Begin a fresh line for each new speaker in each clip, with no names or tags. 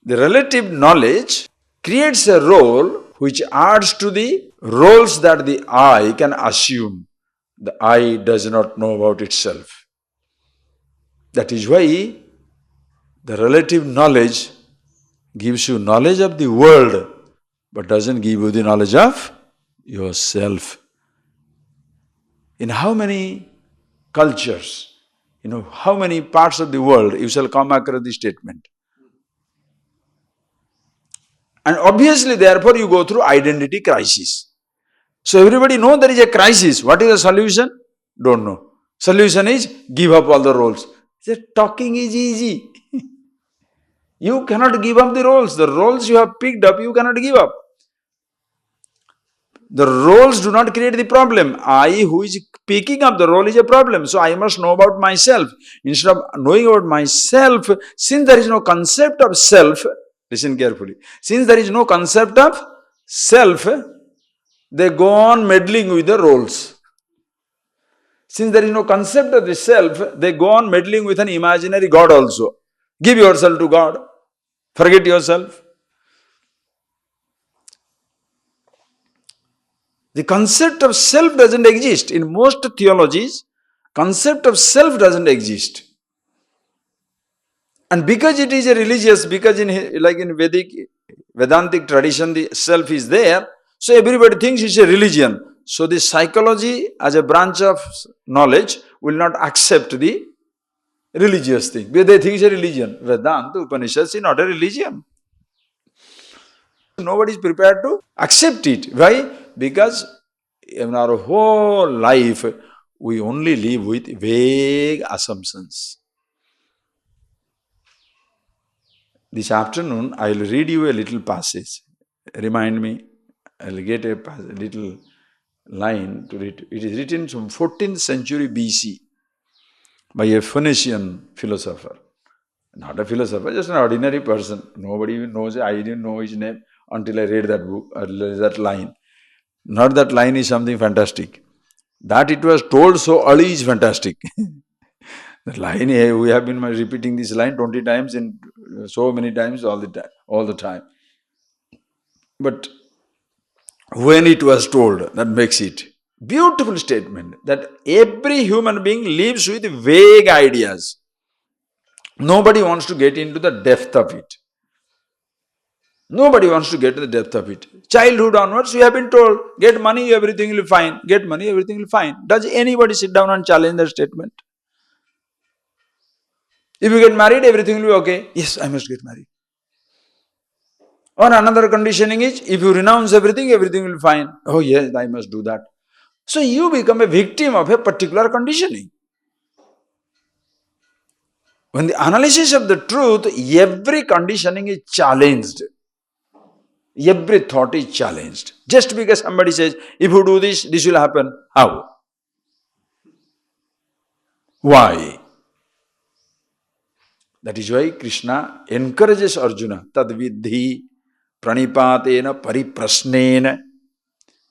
The relative knowledge creates a role which adds to the roles that the I can assume. The I does not know about itself. That is why the relative knowledge gives you knowledge of the world, but doesn't give you the knowledge of yourself. In how many cultures, how many parts of the world you shall come across this statement? And obviously, therefore, you go through identity crisis. So everybody knows there is a crisis. What is the solution? Don't know. Solution is give up all the roles. Talking is easy. You cannot give up the roles. The roles you have picked up, you cannot give up. The roles do not create the problem. I, who is picking up the role, is a problem. So I must know about myself. Instead of knowing about myself, since there is no concept of self, listen carefully. Since there is no concept of self, they go on meddling with the roles. Since there is no concept of the self, they go on meddling with an imaginary God also. Give yourself to God. Forget yourself. The concept of self doesn't exist. In most theologies, concept of self doesn't exist. And because it is a religious, because like in Vedantic tradition, the self is there, so everybody thinks it's a religion. So the psychology as a branch of knowledge will not accept the religious thing. Because they think it's a religion. Vedanta, Upanishads is not a religion. Nobody is prepared to accept it. Why? Because in our whole life, we only live with vague assumptions. This afternoon, I will read you a little passage. Remind me, I will get a little line to read. It is written from 14th century BC by a Phoenician philosopher. Not a philosopher, just an ordinary person. Nobody even knows, I didn't know his name until I read that book, that line. Not that line is something fantastic. That it was told so early is fantastic. The line, we have been repeating this line 20 times and so many times all the time. But when it was told, that makes it beautiful statement that every human being lives with vague ideas. Nobody wants to get into the depth of it. Nobody wants to get to the depth of it. Childhood onwards, we have been told, get money, everything will be fine. Get money, everything will be fine. Does anybody sit down and challenge that statement? If you get married, everything will be okay. Yes, I must get married. Or another conditioning is, if you renounce everything, everything will be fine. Oh yes, I must do that. So you become a victim of a particular conditioning. When the analysis of the truth, every conditioning is challenged. Every thought is challenged. Just because somebody says, if you do this, this will happen. How? Why? That is why Krishna encourages Arjuna, tadvidhi pranipatena pariprasnena.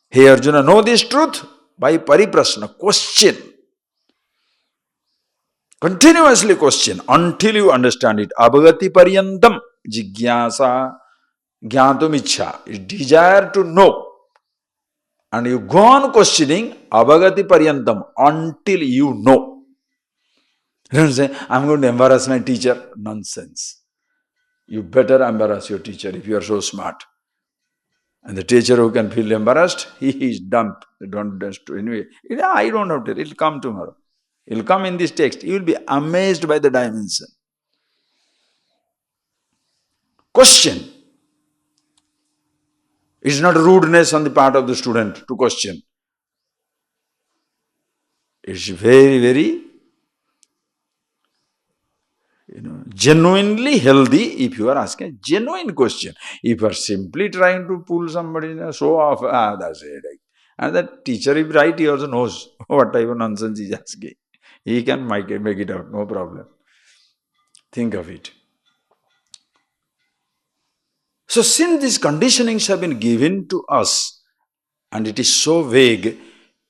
Hey Arjuna, know this truth by pariprasna, question. Continuously question until you understand it. Abhagati paryantam jigyasa jnatum ichha, is desire to know. And you go on questioning abhagati paryantam until you know. You don't say, I'm going to embarrass my teacher. Nonsense. You better embarrass your teacher if you are so smart. And the teacher who can feel embarrassed, he is dumb. Anyway, I don't have to. It will come tomorrow. It will come in this text. You will be amazed by the dimension. Question. It is not rudeness on the part of the student to question. It is very, very genuinely healthy if you are asking a genuine question. If you are simply trying to pull somebody, show off, that's it. And that teacher, if right, he also knows what type of nonsense he is asking. He can make it out, no problem. Think of it. So since these conditionings have been given to us, and it is so vague,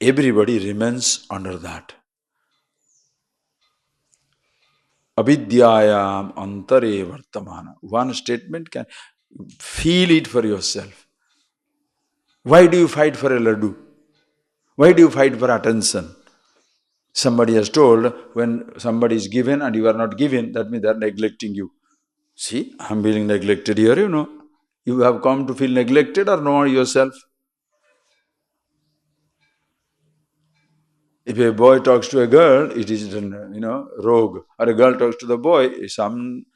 everybody remains under that. Avidyayam antare vartamana. One statement can feel it for yourself. Why do you fight for a laddu? Why do you fight for attention? Somebody has told, when somebody is given and you are not given, that means they are neglecting you. See, I am being neglected here, you know. You have come to feel neglected or know yourself? If a boy talks to a girl, it is, rogue. Or a girl talks to the boy, some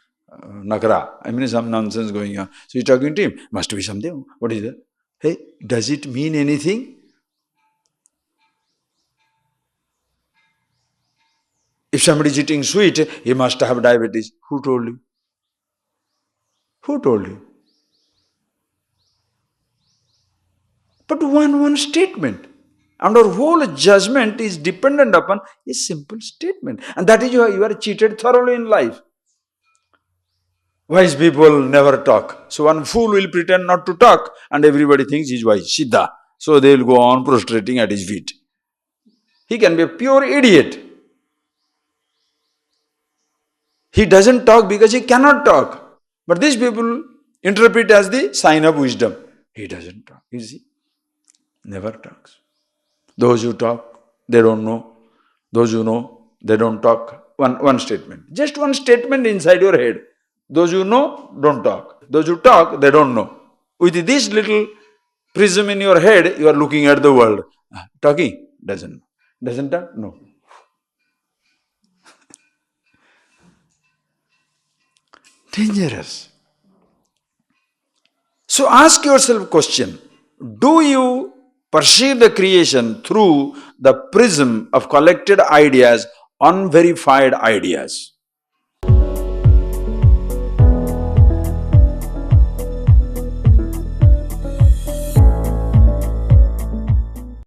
nakra. I mean, some nonsense going on. So you're talking to him, must be something. What is that? Hey, does it mean anything? If somebody is eating sweet, he must have diabetes. Who told you? Who told you? But one statement. And our whole judgment is dependent upon a simple statement. And that is why you are cheated thoroughly in life. Wise people never talk. So one fool will pretend not to talk and everybody thinks he is wise. Siddha. So they will go on prostrating at his feet. He can be a pure idiot. He doesn't talk because he cannot talk. But these people interpret as the sign of wisdom. He doesn't talk. You see? Never talks. Those who talk, they don't know. Those who know, they don't talk. One statement. Just one statement inside your head. Those who know, don't talk. Those who talk, they don't know. With this little prism in your head, you are looking at the world. Talking? Doesn't know. Doesn't talk? No. Dangerous. So ask yourself a question. Do you perceive the creation through the prism of collected ideas, unverified ideas?